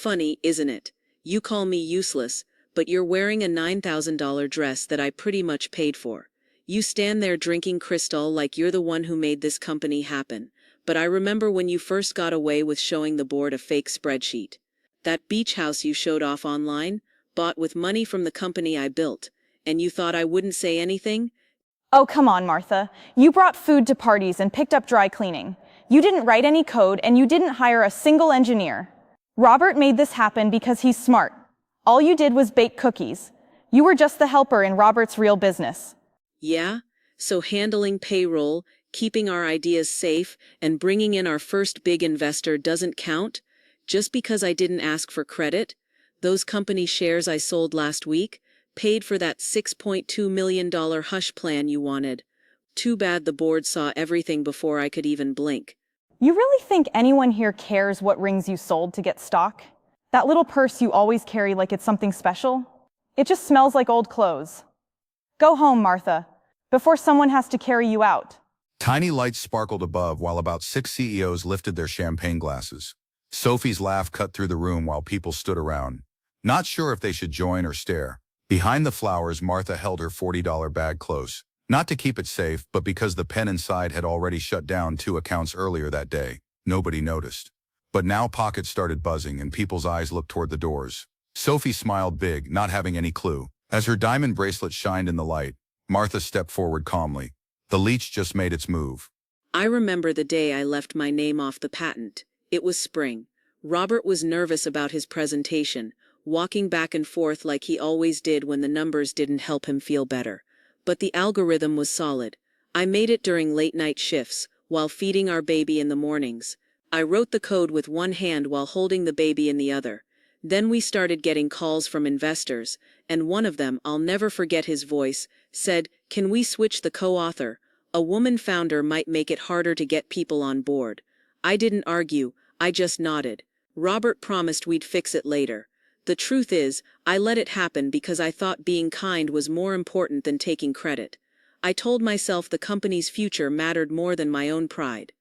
funny, isn't it? You call me useless, but you're wearing a $9,000 dress that I pretty much paid for. You stand there drinking Cristal like you're the one who made this company happen. But I remember when you first got away with showing the board a fake spreadsheet. That beach house you showed off online, bought with money from the company I built, and you thought I wouldn't say anything? Oh, come on, Martha. You brought food to parties and picked up dry cleaning. You didn't write any code and you didn't hire a single engineer. Robert made this happen because he's smart. All you did was bake cookies. You were just the helper in Robert's real business. Yeah? So handling payroll, keeping our ideas safe, and bringing in our first big investor doesn't count? Just because I didn't ask for credit? Those company shares I sold last week? Paid for that $6.2 million hush plan you wanted. Too bad the board saw everything before I could even blink. You really think anyone here cares what rings you sold to get stock? That little purse you always carry like it's something special? It just smells like old clothes. Go home, Martha, before someone has to carry you out. Tiny lights sparkled above while about 6 CEOs lifted their champagne glasses. Sophie's laugh cut through the room while people stood around, not sure if they should join or stare. Behind the flowers, Martha held her $40 bag close, not to keep it safe, but because the pen inside had already shut down 2 accounts earlier that day. Nobody noticed. But now pockets started buzzing and people's eyes looked toward the doors. Sophie smiled big, not having any clue. As her diamond bracelet shined in the light, Martha stepped forward calmly. The leech just made its move. I remember the day I left my name off the patent. It was spring. Robert was nervous about his presentation, walking back and forth like he always did when the numbers didn't help him feel better. But the algorithm was solid. I made it during late-night shifts, while feeding our baby in the mornings. I wrote the code with one hand while holding the baby in the other. Then we started getting calls from investors, and one of them, I'll never forget his voice, said, "Can we switch the co-author? A woman founder might make it harder to get people on board." I didn't argue, I just nodded. Robert promised we'd fix it later. The truth is, I let it happen because I thought being kind was more important than taking credit. I told myself the company's future mattered more than my own pride.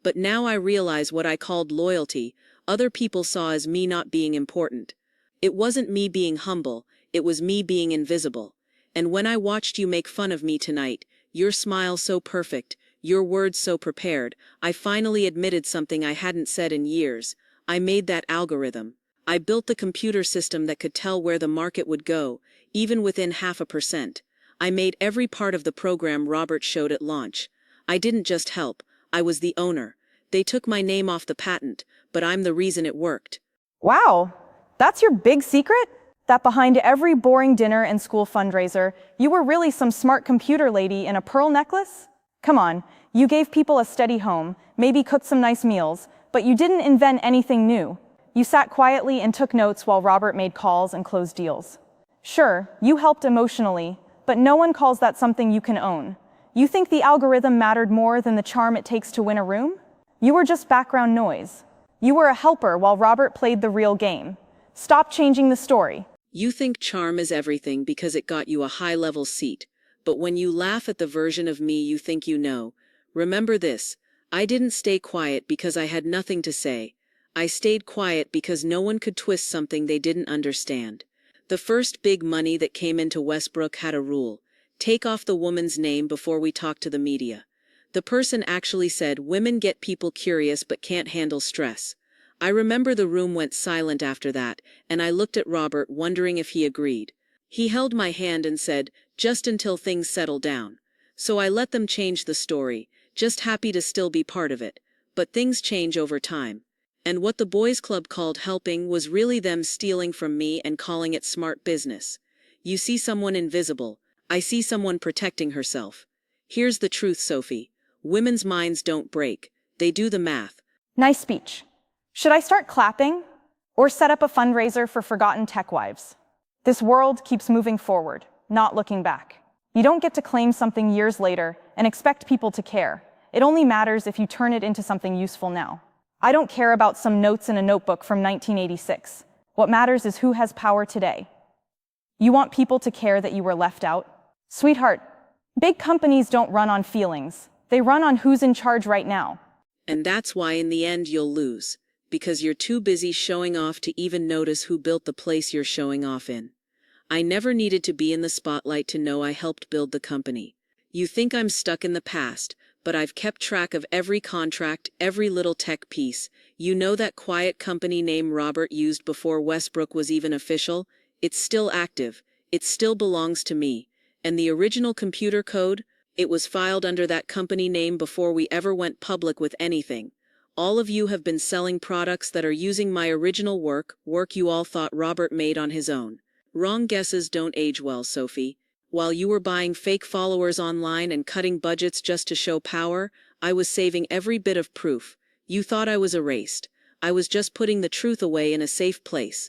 But now I realize what I called loyalty, other people saw as me not being important. It wasn't me being humble, it was me being invisible. And when I watched you make fun of me tonight, your smile so perfect, your words so prepared, I finally admitted something I hadn't said in years. I made that algorithm. I built the computer system that could tell where the market would go, even within 0.5%. I made every part of the program Robert showed at launch. I didn't just help, I was the owner. They took my name off the patent, but I'm the reason it worked. Wow, that's your big secret? That behind every boring dinner and school fundraiser, you were really some smart computer lady in a pearl necklace? Come on, you gave people a steady home, maybe cooked some nice meals, but you didn't invent anything new. You sat quietly and took notes while Robert made calls and closed deals. Sure, you helped emotionally, but no one calls that something you can own. You think the algorithm mattered more than the charm it takes to win a room? You were just background noise. You were a helper while Robert played the real game. Stop changing the story. You think charm is everything because it got you a high-level seat, but when you laugh at the version of me you think you know, remember this, I didn't stay quiet because I had nothing to say. I stayed quiet because no one could twist something they didn't understand. The first big money that came into Westbrook had a rule: take off the woman's name before we talk to the media. The person actually said women get people curious but can't handle stress. I remember the room went silent after that, and I looked at Robert wondering if he agreed. He held my hand and said, just until things settle down. So I let them change the story, just happy to still be part of it. But things change over time. And what the boys' club called helping was really them stealing from me and calling it smart business. You see someone invisible, I see someone protecting herself. Here's the truth, Sophie. Women's minds don't break, they do the math. Nice speech. Should I start clapping? Or set up a fundraiser for forgotten tech wives? This world keeps moving forward, not looking back. You don't get to claim something years later and expect people to care. It only matters if you turn it into something useful now. I don't care about some notes in a notebook from 1986. What matters is who has power today. You want people to care that you were left out? Sweetheart, big companies don't run on feelings. They run on who's in charge right now. And that's why in the end you'll lose. because you're too busy showing off to even notice who built the place you're showing off in. I never needed to be in the spotlight to know I helped build the company. You think I'm stuck in the past, but I've kept track of every contract, every little tech piece. You know that quiet company name Robert used before Westbrook was even official? It's still active. It still belongs to me. And the original computer code? It was filed under that company name before we ever went public with anything. All of you have been selling products that are using my original work you all thought Robert made on his own. Wrong guesses don't age well, Sophie. While you were buying fake followers online and cutting budgets just to show power, I was saving every bit of proof. You thought I was erased. I was just putting the truth away in a safe place.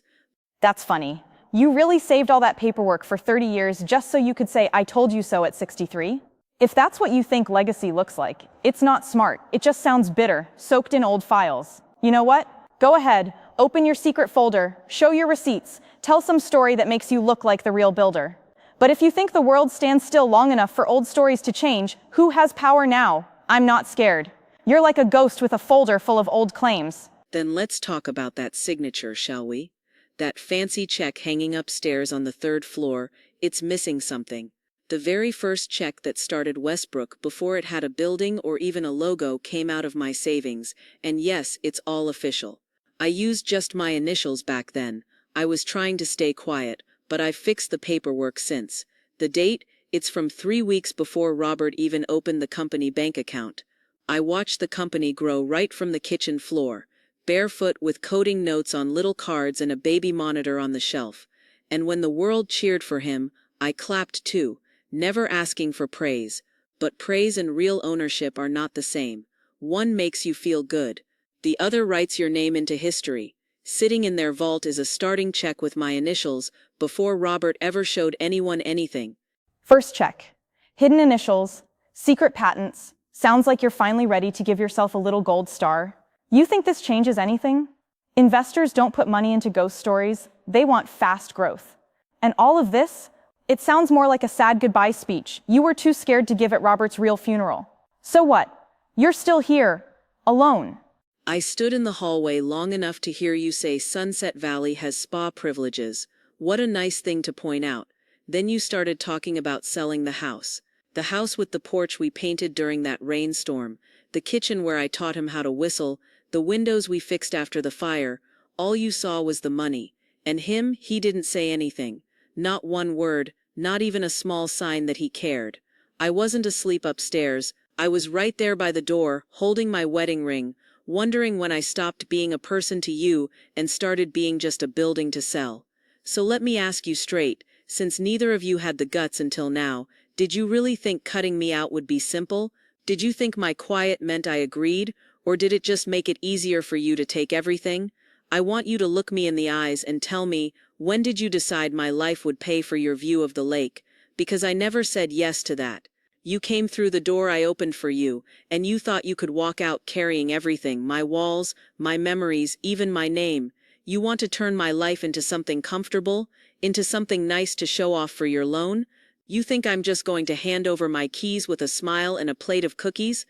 That's funny. You really saved all that paperwork for 30 years just so you could say, "I told you so" at 63? If that's what you think legacy looks like, it's not smart. It just sounds bitter, soaked in old files. You know what? Go ahead, open your secret folder, show your receipts, tell some story that makes you look like the real builder. But if you think the world stands still long enough for old stories to change, who has power now? I'm not scared. You're like a ghost with a folder full of old claims. Then let's talk about that signature, shall we? That fancy check hanging upstairs on the 3rd floor, it's missing something. The very first check that started Westbrook before it had a building or even a logo came out of my savings, and yes, it's all official. I used just my initials back then. I was trying to stay quiet, but I've fixed the paperwork since. The date, it's from 3 weeks before Robert even opened the company bank account. I watched the company grow right from the kitchen floor, barefoot with coding notes on little cards and a baby monitor on the shelf. And when the world cheered for him, I clapped too, never asking for praise. But praise and real ownership are not the same. One makes you feel good. The other writes your name into history. Sitting in their vault is a starting check with my initials, before Robert ever showed anyone anything. First check. Hidden initials, secret patents. Sounds like you're finally ready to give yourself a little gold star. You think this changes anything? Investors don't put money into ghost stories. They want fast growth. And all of this? It sounds more like a sad goodbye speech. You were too scared to give at Robert's real funeral. So what? You're still here, alone. I stood in the hallway long enough to hear you say Sunset Valley has spa privileges. What a nice thing to point out. Then you started talking about selling the house. The house with the porch we painted during that rainstorm, the kitchen where I taught him how to whistle, the windows we fixed after the fire. All you saw was the money. And him, he didn't say anything. Not one word, not even a small sign that he cared. I wasn't asleep upstairs. I was right there by the door, holding my wedding ring, wondering when I stopped being a person to you and started being just a building to sell. So let me ask you straight, since neither of you had the guts until now, did you really think cutting me out would be simple? Did you think my quiet meant I agreed, or did it just make it easier for you to take everything? I want you to look me in the eyes and tell me, when did you decide my life would pay for your view of the lake? Because I never said yes to that. You came through the door I opened for you, and you thought you could walk out carrying everything, my walls, my memories, even my name. You want to turn my life into something comfortable, into something nice to show off for your loan? You think I'm just going to hand over my keys with a smile and a plate of cookies?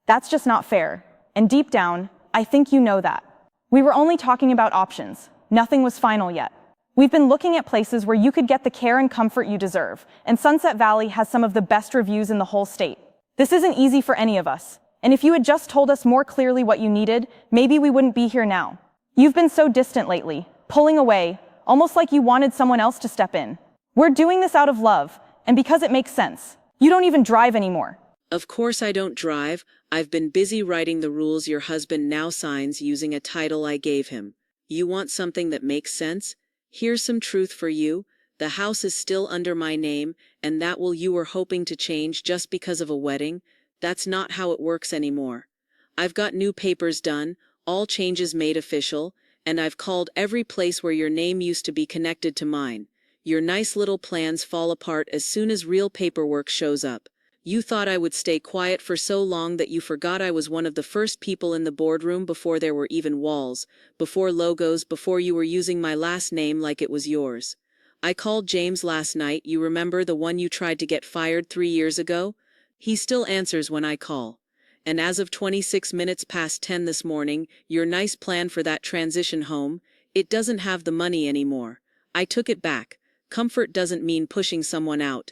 That's just not fair. And deep down, I think you know that. We were only talking about options. Nothing was final yet. We've been looking at places where you could get the care and comfort you deserve, and Sunset Valley has some of the best reviews in the whole state. This isn't easy for any of us, and if you had just told us more clearly what you needed, maybe we wouldn't be here now. You've been so distant lately, pulling away, almost like you wanted someone else to step in. We're doing this out of love, and because it makes sense. You don't even drive anymore. Of course I don't drive. I've been busy writing the rules your husband now signs using a title I gave him. You want something that makes sense? Here's some truth for you. The house is still under my name, and that will you were hoping to change just because of a wedding. That's not how it works anymore. I've got new papers done, all changes made official, and I've called every place where your name used to be connected to mine. Your nice little plans fall apart as soon as real paperwork shows up. You thought I would stay quiet for so long that you forgot I was one of the first people in the boardroom before there were even walls, before logos, before you were using my last name like it was yours. I called James last night, you remember the one you tried to get fired 3 years ago? He still answers when I call. And as of 26 minutes past 10 this morning, your nice plan for that transition home, it doesn't have the money anymore. I took it back. Comfort doesn't mean pushing someone out.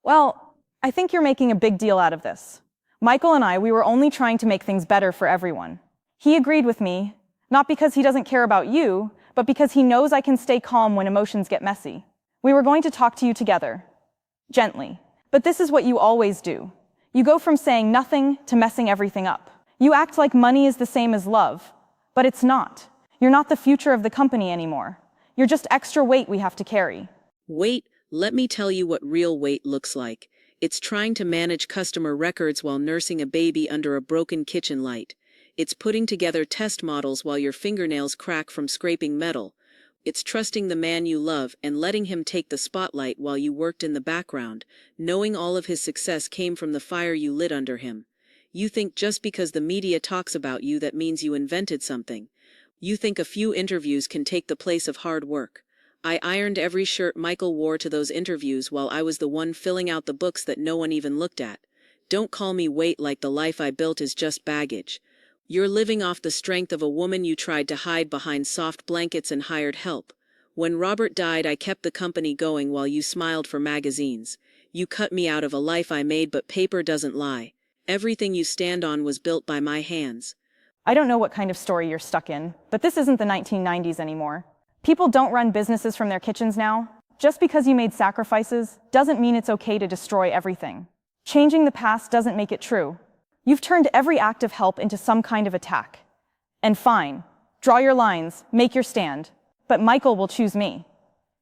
Well, I think you're making a big deal out of this. Michael and I, we were only trying to make things better for everyone. He agreed with me, not because he doesn't care about you, but because he knows I can stay calm when emotions get messy. We were going to talk to you together. Gently. But this is what you always do. You go from saying nothing to messing everything up. You act like money is the same as love, but it's not. You're not the future of the company anymore. You're just extra weight we have to carry. Wait, let me tell you what real weight looks like. It's trying to manage customer records while nursing a baby under a broken kitchen light. It's putting together test models while your fingernails crack from scraping metal. It's trusting the man you love and letting him take the spotlight while you worked in the background, knowing all of his success came from the fire you lit under him. You think just because the media talks about you that means you invented something. You think a few interviews can take the place of hard work. I ironed every shirt Michael wore to those interviews while I was the one filling out the books that no one even looked at. Don't call me weight like the life I built is just baggage. You're living off the strength of a woman you tried to hide behind soft blankets and hired help. When Robert died, I kept the company going while you smiled for magazines. You cut me out of a life I made, but paper doesn't lie. Everything you stand on was built by my hands. I don't know what kind of story you're stuck in, but this isn't the 1990s anymore. People don't run businesses from their kitchens now. Just because you made sacrifices doesn't mean it's okay to destroy everything. Changing the past doesn't make it true. You've turned every act of help into some kind of attack. And fine, draw your lines, make your stand, but Michael will choose me.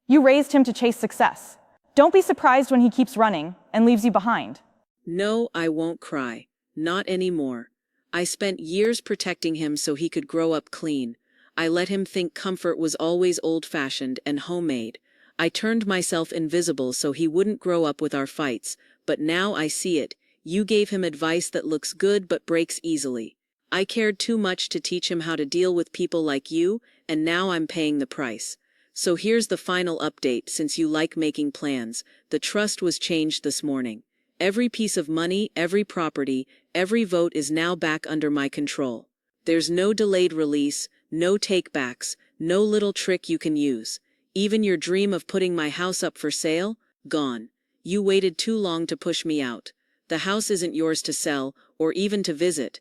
You raised him to chase success. Don't be surprised when he keeps running and leaves you behind. No, I won't cry. Not anymore. I spent years protecting him so he could grow up clean. I let him think comfort was always old-fashioned and homemade. I turned myself invisible so he wouldn't grow up with our fights, but now I see it. You gave him advice that looks good but breaks easily. I cared too much to teach him how to deal with people like you, and now I'm paying the price. So here's the final update. Since you like making plans, the trust was changed this morning. Every piece of money, every property, every vote is now back under my control. There's no delayed release, no takebacks, no little trick you can use. Even your dream of putting my house up for sale? Gone. You waited too long to push me out. The house isn't yours to sell, or even to visit.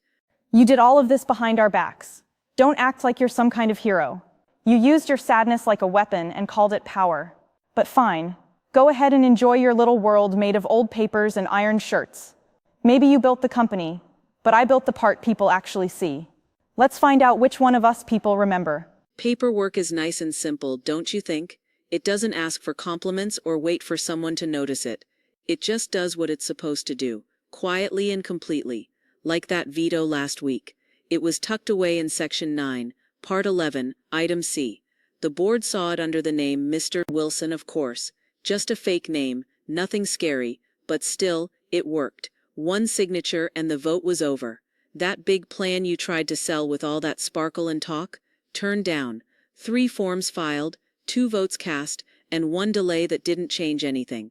You did all of this behind our backs. Don't act like you're some kind of hero. You used your sadness like a weapon and called it power. But fine. Go ahead and enjoy your little world made of old papers and ironed shirts. Maybe you built the company, but I built the part people actually see. Let's find out which one of us people remember. Paperwork is nice and simple, don't you think? It doesn't ask for compliments or wait for someone to notice it. It just does what it's supposed to do, quietly and completely, like that veto last week. It was tucked away in Section 9, Part 11, Item C. The board saw it under the name Mr. Wilson, of course. Just a fake name, nothing scary, but still, it worked. One signature and the vote was over. That big plan you tried to sell with all that sparkle and talk? Turned down. 3 forms filed, 2 votes cast, and 1 delay that didn't change anything.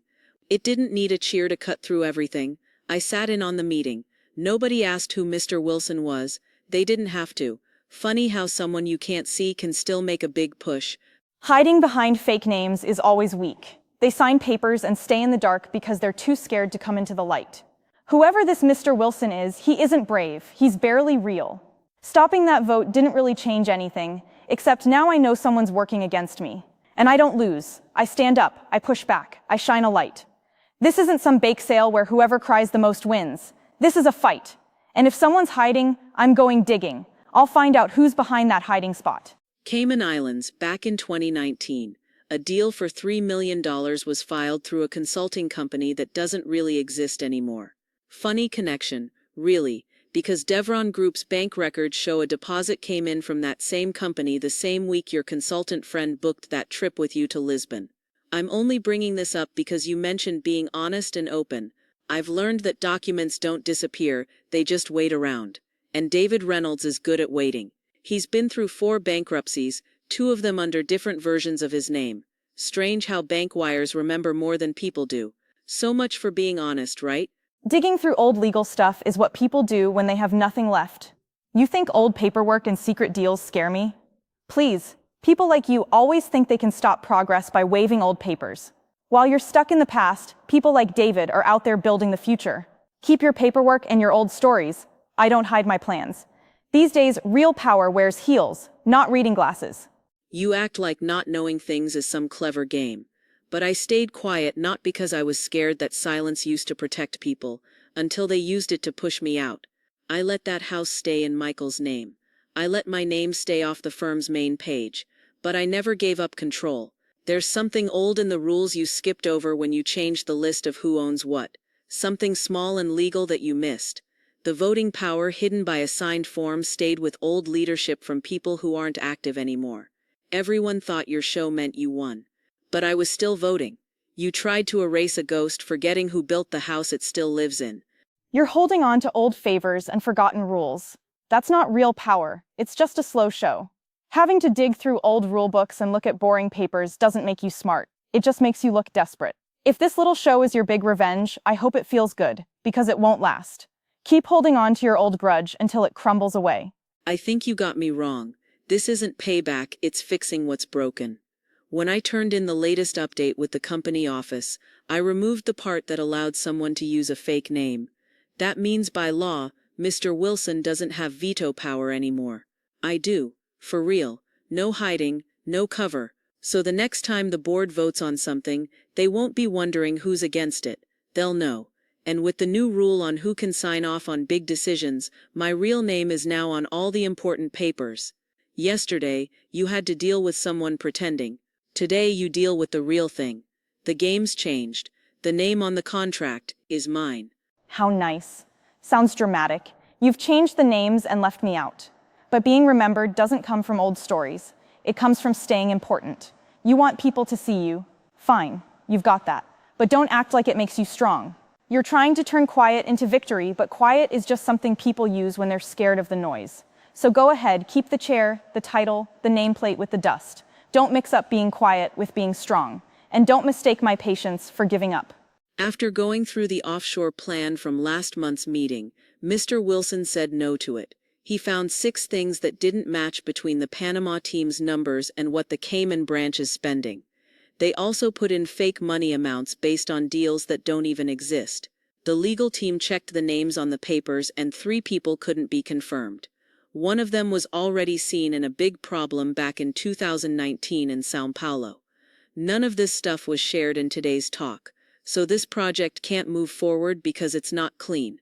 It didn't need a cheer to cut through everything. I sat in on the meeting. Nobody asked who Mr. Wilson was. They didn't have to. Funny how someone you can't see can still make a big push. Hiding behind fake names is always weak. They sign papers and stay in the dark because they're too scared to come into the light. Whoever this Mr. Wilson is, he isn't brave. He's barely real. Stopping that vote didn't really change anything, except now I know someone's working against me. And I don't lose. I stand up. I push back. I shine a light. This isn't some bake sale where whoever cries the most wins. This is a fight. And if someone's hiding, I'm going digging. I'll find out who's behind that hiding spot. Cayman Islands, back in 2019. A deal for $3 million was filed through a consulting company that doesn't really exist anymore. Funny connection, really, because Devron Group's bank records show a deposit came in from that same company the same week your consultant friend booked that trip with you to Lisbon. I'm only bringing this up because you mentioned being honest and open. I've learned that documents don't disappear, they just wait around. And David Reynolds is good at waiting. He's been through 4 bankruptcies, 2 of them under different versions of his name. Strange how bank wires remember more than people do. So much for being honest, right? Digging through old legal stuff is what people do when they have nothing left. You think old paperwork and secret deals scare me? Please, people like you always think they can stop progress by waving old papers. While you're stuck in the past, people like David are out there building the future. Keep your paperwork and your old stories. I don't hide my plans. These days, real power wears heels, not reading glasses. You act like not knowing things is some clever game. But I stayed quiet not because I was scared that silence used to protect people, until they used it to push me out. I let that house stay in Michael's name. I let my name stay off the firm's main page. But I never gave up control. There's something old in the rules you skipped over when you changed the list of who owns what. Something small and legal that you missed. The voting power hidden by a signed form stayed with old leadership from people who aren't active anymore. Everyone thought your show meant you won. But I was still voting. You tried to erase a ghost, forgetting who built the house it still lives in. You're holding on to old favors and forgotten rules. That's not real power, it's just a slow show. Having to dig through old rule books and look at boring papers doesn't make you smart. It just makes you look desperate. If this little show is your big revenge, I hope it feels good, because it won't last. Keep holding on to your old grudge until it crumbles away. I think you got me wrong. This isn't payback, it's fixing what's broken. When I turned in the latest update with the company office, I removed the part that allowed someone to use a fake name. That means by law, Mr. Wilson doesn't have veto power anymore. I do. For real. No hiding, no cover. So the next time the board votes on something, they won't be wondering who's against it. They'll know. And with the new rule on who can sign off on big decisions, my real name is now on all the important papers. Yesterday, you had to deal with someone pretending. Today you deal with the real thing. The game's changed. The name on the contract is mine. How nice. Sounds dramatic. You've changed the names and left me out. But being remembered doesn't come from old stories. It comes from staying important. You want people to see you. Fine, you've got that. But don't act like it makes you strong. You're trying to turn quiet into victory, but quiet is just something people use when they're scared of the noise. So go ahead, keep the chair, the title, the nameplate with the dust. Don't mix up being quiet with being strong. And don't mistake my patience for giving up. After going through the offshore plan from last month's meeting, Mr. Wilson said no to it. He found 6 things that didn't match between the Panama team's numbers and what the Cayman branch is spending. They also put in fake money amounts based on deals that don't even exist. The legal team checked the names on the papers and 3 people couldn't be confirmed. One of them was already seen in a big problem back in 2019 in São Paulo. None of this stuff was shared in today's talk, so this project can't move forward because it's not clean.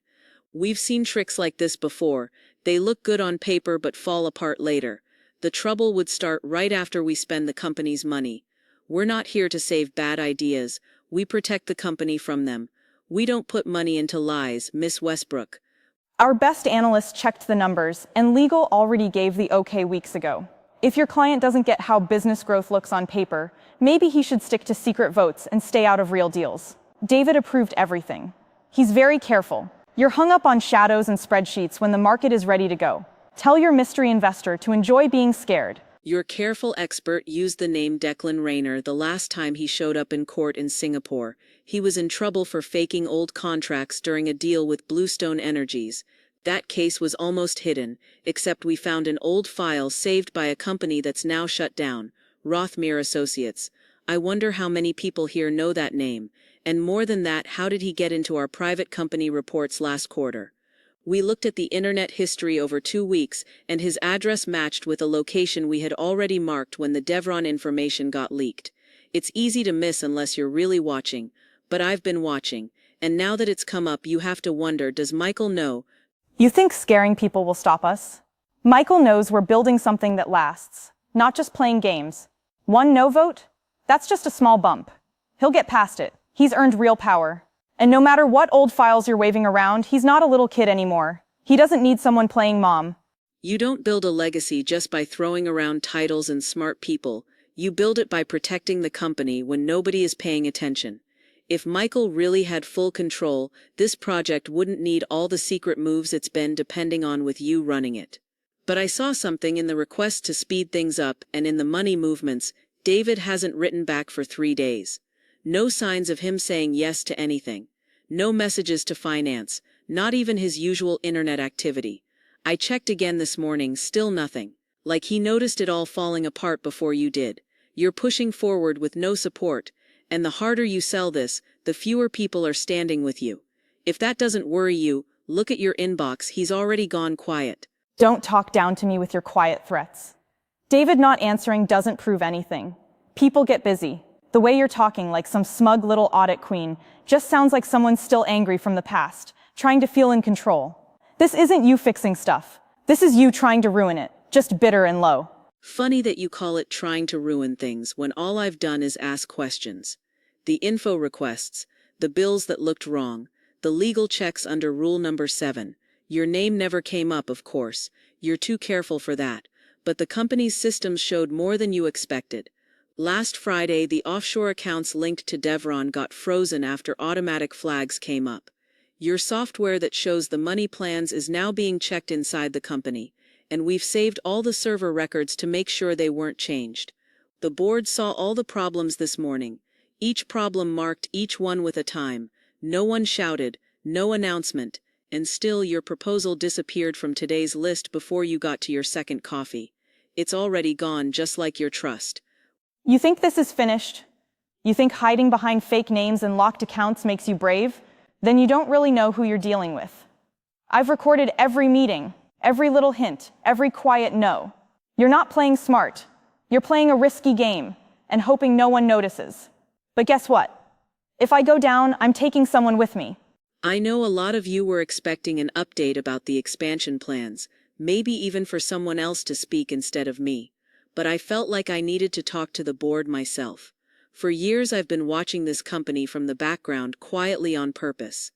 We've seen tricks like this before. They look good on paper but fall apart later. The trouble would start right after we spend the company's money. We're not here to save bad ideas. We protect the company from them. We don't put money into lies, Miss Westbrook. Our best analyst checked the numbers, and legal already gave the okay weeks ago. If your client doesn't get how business growth looks on paper, maybe he should stick to secret votes and stay out of real deals. David approved everything. He's very careful. You're hung up on shadows and spreadsheets when the market is ready to go. Tell your mystery investor to enjoy being scared. Your careful expert used the name Declan Rayner the last time he showed up in court in Singapore. He was in trouble for faking old contracts during a deal with Bluestone Energies. That case was almost hidden, except we found an old file saved by a company that's now shut down, Rothmere Associates. I wonder how many people here know that name. And more than that, how did he get into our private company reports last quarter? We looked at the internet history over 2 weeks, and his address matched with a location we had already marked when the Devron information got leaked. It's easy to miss unless you're really watching, but I've been watching, and now that it's come up you have to wonder, does Michael know? You think scaring people will stop us? Michael knows we're building something that lasts, not just playing games. 1 no vote? That's just a small bump. He'll get past it. He's earned real power. And no matter what old files you're waving around, he's not a little kid anymore. He doesn't need someone playing mom. You don't build a legacy just by throwing around titles and smart people. You build it by protecting the company when nobody is paying attention. If Michael really had full control, this project wouldn't need all the secret moves it's been depending on with you running it. But I saw something in the request to speed things up and in the money movements. David hasn't written back for 3 days. No signs of him saying yes to anything. No messages to finance, not even his usual internet activity. I checked again this morning, still nothing. Like he noticed it all falling apart before you did. You're pushing forward with no support, and the harder you sell this, the fewer people are standing with you. If that doesn't worry you, look at your inbox, he's already gone quiet. Don't talk down to me with your quiet threats. David not answering doesn't prove anything. People get busy. The way you're talking like some smug little audit queen just sounds like someone still angry from the past, trying to feel in control. This isn't you fixing stuff. This is you trying to ruin it, just bitter and low. Funny that you call it trying to ruin things when all I've done is ask questions. The info requests, the bills that looked wrong, the legal checks under rule number 7. Your name never came up, of course. You're too careful for that. But the company's systems showed more than you expected. Last Friday, the offshore accounts linked to Devron got frozen after automatic flags came up. Your software that shows the money plans is now being checked inside the company, and we've saved all the server records to make sure they weren't changed. The board saw all the problems this morning. Each problem marked each one with a time. No one shouted, no announcement, and still your proposal disappeared from today's list before you got to your second coffee. It's already gone, just like your trust. You think this is finished? You think hiding behind fake names and locked accounts makes you brave? Then you don't really know who you're dealing with. I've recorded every meeting, every little hint, every quiet no. You're not playing smart. You're playing a risky game and hoping no one notices. But guess what? If I go down, I'm taking someone with me. I know a lot of you were expecting an update about the expansion plans, maybe even for someone else to speak instead of me. But I felt like I needed to talk to the board myself. For years I've been watching this company from the background quietly on purpose.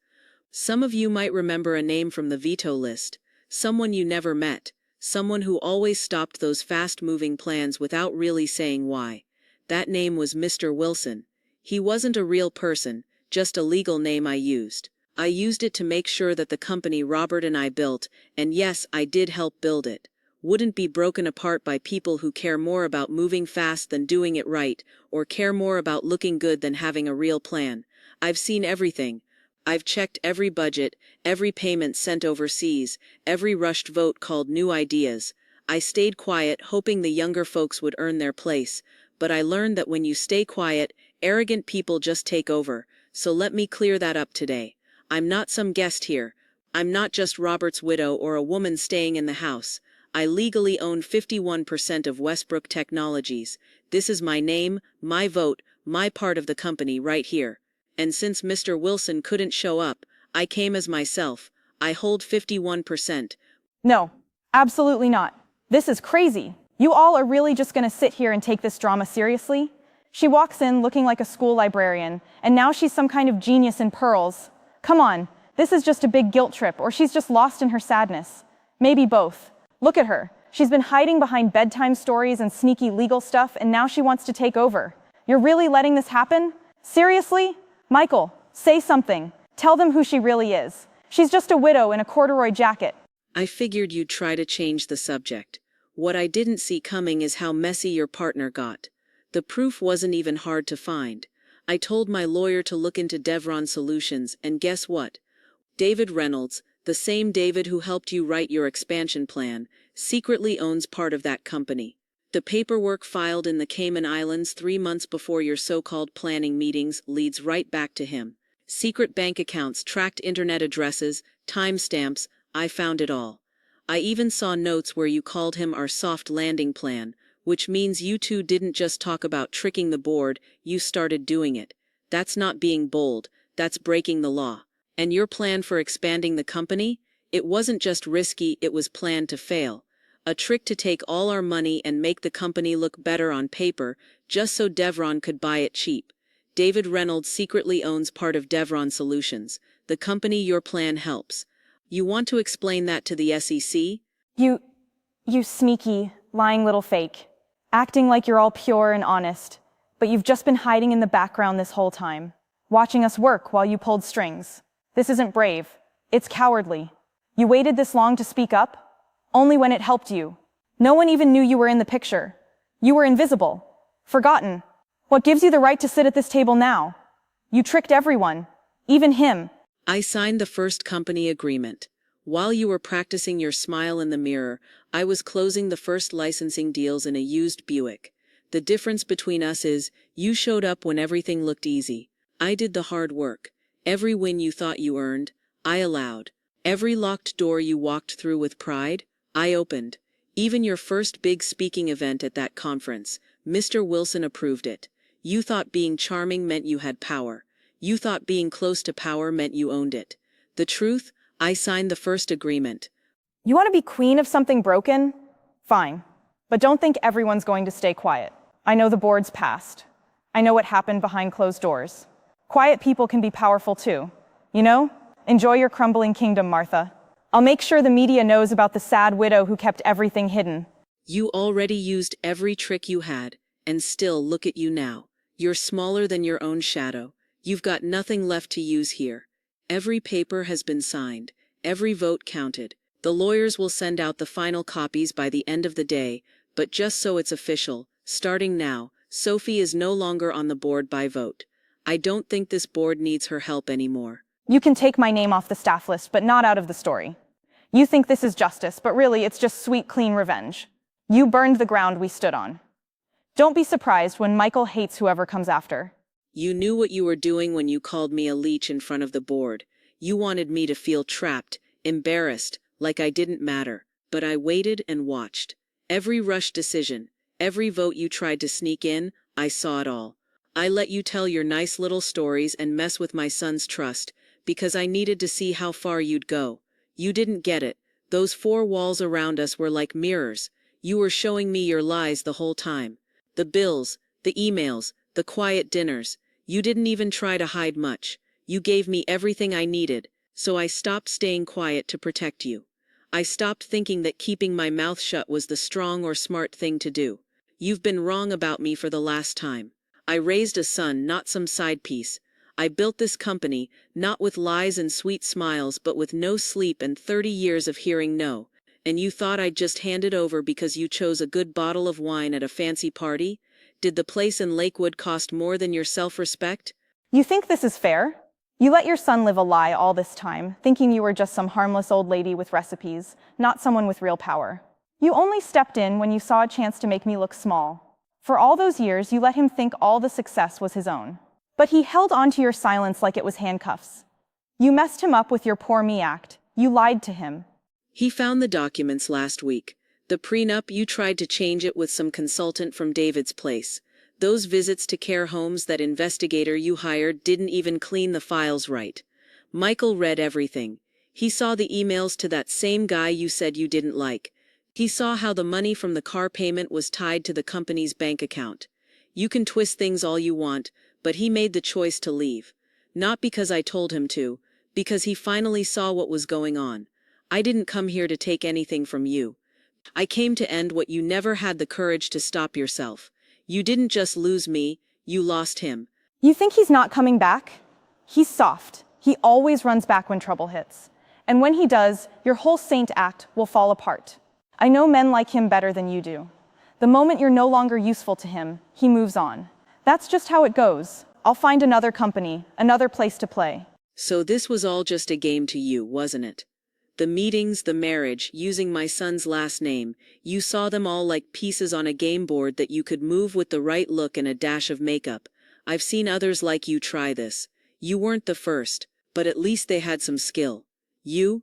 Some of you might remember a name from the veto list, someone you never met, someone who always stopped those fast-moving plans without really saying why. That name was Mr. Wilson. He wasn't a real person, just a legal name I used. I used it to make sure that the company Robert and I built, and yes, I did help build it, wouldn't be broken apart by people who care more about moving fast than doing it right, or care more about looking good than having a real plan. I've seen everything. I've checked every budget, every payment sent overseas, every rushed vote called new ideas. I stayed quiet, hoping the younger folks would earn their place, but I learned that when you stay quiet, arrogant people just take over, so let me clear that up today. I'm not some guest here. I'm not just Robert's widow or a woman staying in the house. I legally own 51% of Westbrook Technologies. This is my name, my vote, my part of the company right here. And since Mr. Wilson couldn't show up, I came as myself. I hold 51%. No, absolutely not. This is crazy. You all are really just gonna sit here and take this drama seriously? She walks in looking like a school librarian, and now she's some kind of genius in pearls. Come on, this is just a big guilt trip, or she's just lost in her sadness. Maybe both. Look at her. She's been hiding behind bedtime stories and sneaky legal stuff, and now she wants to take over. You're really letting this happen? Seriously? Michael, say something. Tell them who she really is. She's just a widow in a corduroy jacket. I figured you'd try to change the subject. What I didn't see coming is how messy your partner got. The proof wasn't even hard to find. I told my lawyer to look into Devron Solutions, and guess what? David Reynolds, the same David who helped you write your expansion plan, secretly owns part of that company. The paperwork filed in the Cayman Islands 3 months before your so-called planning meetings leads right back to him. Secret bank accounts, tracked internet addresses, timestamps, I found it all. I even saw notes where you called him our soft landing plan, which means you two didn't just talk about tricking the board, you started doing it. That's not being bold, that's breaking the law. And your plan for expanding the company? It wasn't just risky, it was planned to fail. A trick to take all our money and make the company look better on paper, just so Devron could buy it cheap. David Reynolds secretly owns part of Devron Solutions, the company your plan helps. You want to explain that to the SEC? You sneaky, lying little fake. Acting like you're all pure and honest, but you've just been hiding in the background this whole time, watching us work while you pulled strings. This isn't brave. It's cowardly. You waited this long to speak up? Only when it helped you. No one even knew you were in the picture. You were invisible. Forgotten. What gives you the right to sit at this table now? You tricked everyone. Even him. I signed the first company agreement. While you were practicing your smile in the mirror, I was closing the first licensing deals in a used Buick. The difference between us is, you showed up when everything looked easy. I did the hard work. Every win you thought you earned, I allowed. Every locked door you walked through with pride, I opened. Even your first big speaking event at that conference, Mr. Wilson approved it. You thought being charming meant you had power. You thought being close to power meant you owned it. The truth, I signed the first agreement. You want to be queen of something broken? Fine. But don't think everyone's going to stay quiet. I know the board's passed. I know what happened behind closed doors. Quiet people can be powerful too. You know? Enjoy your crumbling kingdom, Martha. I'll make sure the media knows about the sad widow who kept everything hidden. You already used every trick you had, and still look at you now. You're smaller than your own shadow. You've got nothing left to use here. Every paper has been signed. Every vote counted. The lawyers will send out the final copies by the end of the day, but just so it's official, starting now, Sophie is no longer on the board by vote. I don't think this board needs her help anymore. You can take my name off the staff list, but not out of the story. You think this is justice, but really it's just sweet, clean revenge. You burned the ground we stood on. Don't be surprised when Michael hates whoever comes after. You knew what you were doing when you called me a leech in front of the board. You wanted me to feel trapped, embarrassed, like I didn't matter. But I waited and watched. Every rushed decision, every vote you tried to sneak in, I saw it all. I let you tell your nice little stories and mess with my son's trust, because I needed to see how far you'd go. You didn't get it. Those four walls around us were like mirrors. You were showing me your lies the whole time. The bills, the emails, the quiet dinners. You didn't even try to hide much. You gave me everything I needed, so I stopped staying quiet to protect you. I stopped thinking that keeping my mouth shut was the strong or smart thing to do. You've been wrong about me for the last time. I raised a son, not some side piece. I built this company, not with lies and sweet smiles, but with no sleep and 30 years of hearing no. And you thought I'd just hand it over because you chose a good bottle of wine at a fancy party? Did the place in Lakewood cost more than your self-respect? You think this is fair? You let your son live a lie all this time, thinking you were just some harmless old lady with recipes, not someone with real power. You only stepped in when you saw a chance to make me look small. For all those years, you let him think all the success was his own. But he held on to your silence like it was handcuffs. You messed him up with your poor me act. You lied to him. He found the documents last week. The prenup, you tried to change it with some consultant from David's place. Those visits to care homes that investigator you hired didn't even clean the files right. Michael read everything. He saw the emails to that same guy you said you didn't like. He saw how the money from the car payment was tied to the company's bank account. You can twist things all you want, but he made the choice to leave. Not because I told him to, because he finally saw what was going on. I didn't come here to take anything from you. I came to end what you never had the courage to stop yourself. You didn't just lose me, you lost him. You think he's not coming back? He's soft. He always runs back when trouble hits. And when he does, your whole saint act will fall apart. I know men like him better than you do. The moment you're no longer useful to him, he moves on. That's just how it goes. I'll find another company, another place to play. So this was all just a game to you, wasn't it? The meetings, the marriage, using my son's last name, you saw them all like pieces on a game board that you could move with the right look and a dash of makeup. I've seen others like you try this. You weren't the first, but at least they had some skill. You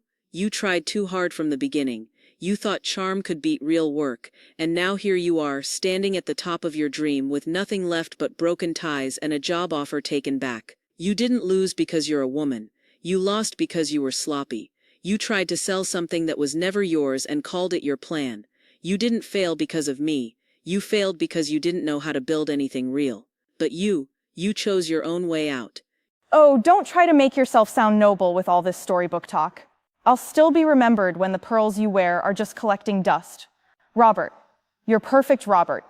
tried too hard from the beginning. You thought charm could beat real work, and now here you are, standing at the top of your dream with nothing left but broken ties and a job offer taken back. You didn't lose because you're a woman. You lost because you were sloppy. You tried to sell something that was never yours and called it your plan. You didn't fail because of me. You failed because you didn't know how to build anything real. But you chose your own way out. Oh, don't try to make yourself sound noble with all this storybook talk. I'll still be remembered when the pearls you wear are just collecting dust. Robert, you're perfect, Robert.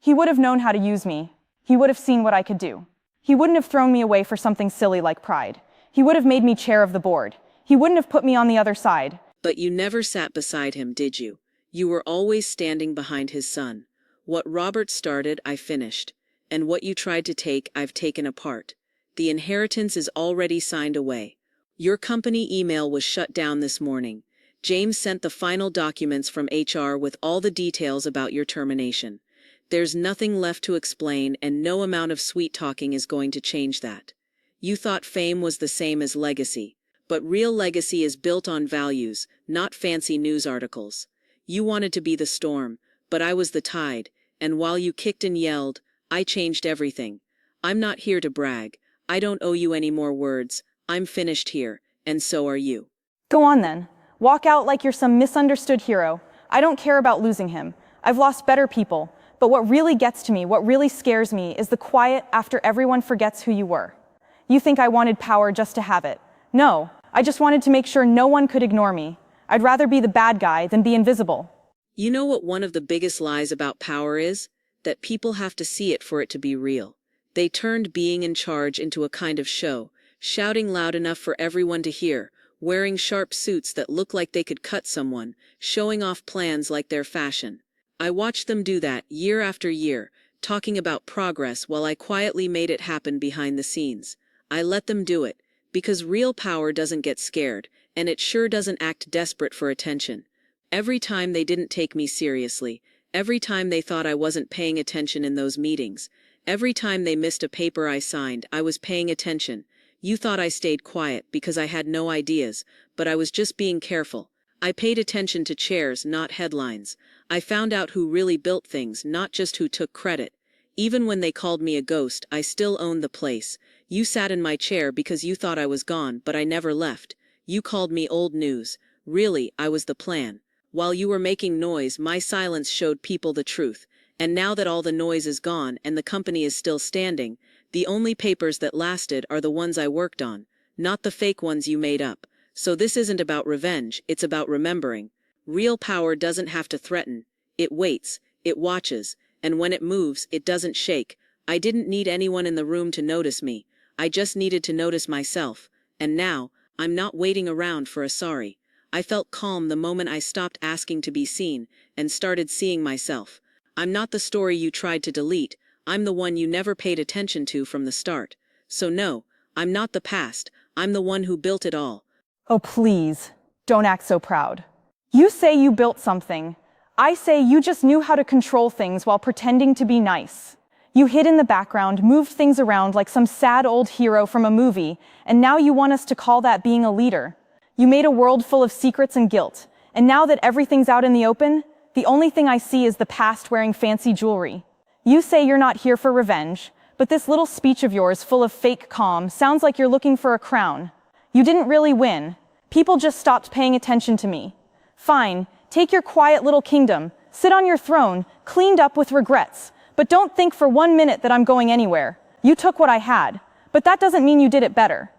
He would have known how to use me. He would have seen what I could do. He wouldn't have thrown me away for something silly like pride. He would have made me chair of the board. He wouldn't have put me on the other side. But you never sat beside him, did you? You were always standing behind his son. What Robert started, I finished. And what you tried to take, I've taken apart. The inheritance is already signed away. Your company email was shut down this morning. James sent the final documents from HR with all the details about your termination. There's nothing left to explain, and no amount of sweet talking is going to change that. You thought fame was the same as legacy, but real legacy is built on values, not fancy news articles. You wanted to be the storm, but I was the tide, and while you kicked and yelled, I changed everything. I'm not here to brag. I don't owe you any more words. I'm finished here, and so are you. Go on then. Walk out like you're some misunderstood hero. I don't care about losing him. I've lost better people. But what really gets to me, what really scares me, is the quiet after everyone forgets who you were. You think I wanted power just to have it. No, I just wanted to make sure no one could ignore me. I'd rather be the bad guy than be invisible. You know what one of the biggest lies about power is? That people have to see it for it to be real. They turned being in charge into a kind of show, shouting loud enough for everyone to hear, wearing sharp suits that look like they could cut someone, showing off plans like their fashion. I watched them do that year after year, talking about progress while I quietly made it happen behind the scenes. I let them do it, because real power doesn't get scared, and it sure doesn't act desperate for attention. Every time they didn't take me seriously, every time they thought I wasn't paying attention in those meetings, every time they missed a paper I signed, I was paying attention. You thought I stayed quiet because I had no ideas, but I was just being careful. I paid attention to chairs, not headlines. I found out who really built things, not just who took credit. Even when they called me a ghost, I still owned the place. You sat in my chair because you thought I was gone, but I never left. You called me old news. Really, I was the plan. While you were making noise, my silence showed people the truth. And now that all the noise is gone and the company is still standing, the only papers that lasted are the ones I worked on, not the fake ones you made up. So this isn't about revenge, it's about remembering. Real power doesn't have to threaten. It waits, it watches, and when it moves, it doesn't shake. I didn't need anyone in the room to notice me. I just needed to notice myself. And now, I'm not waiting around for a sorry. I felt calm the moment I stopped asking to be seen and started seeing myself. I'm not the story you tried to delete. I'm the one you never paid attention to from the start. So no, I'm not the past. I'm the one who built it all. Oh, please, don't act so proud. You say you built something. I say you just knew how to control things while pretending to be nice. You hid in the background, moved things around like some sad old hero from a movie, and now you want us to call that being a leader. You made a world full of secrets and guilt, and now that everything's out in the open, the only thing I see is the past wearing fancy jewelry. You say you're not here for revenge, but this little speech of yours full of fake calm sounds like you're looking for a crown. You didn't really win. People just stopped paying attention to me. Fine, take your quiet little kingdom, sit on your throne, cleaned up with regrets, but don't think for 1 minute that I'm going anywhere. You took what I had, but that doesn't mean you did it better.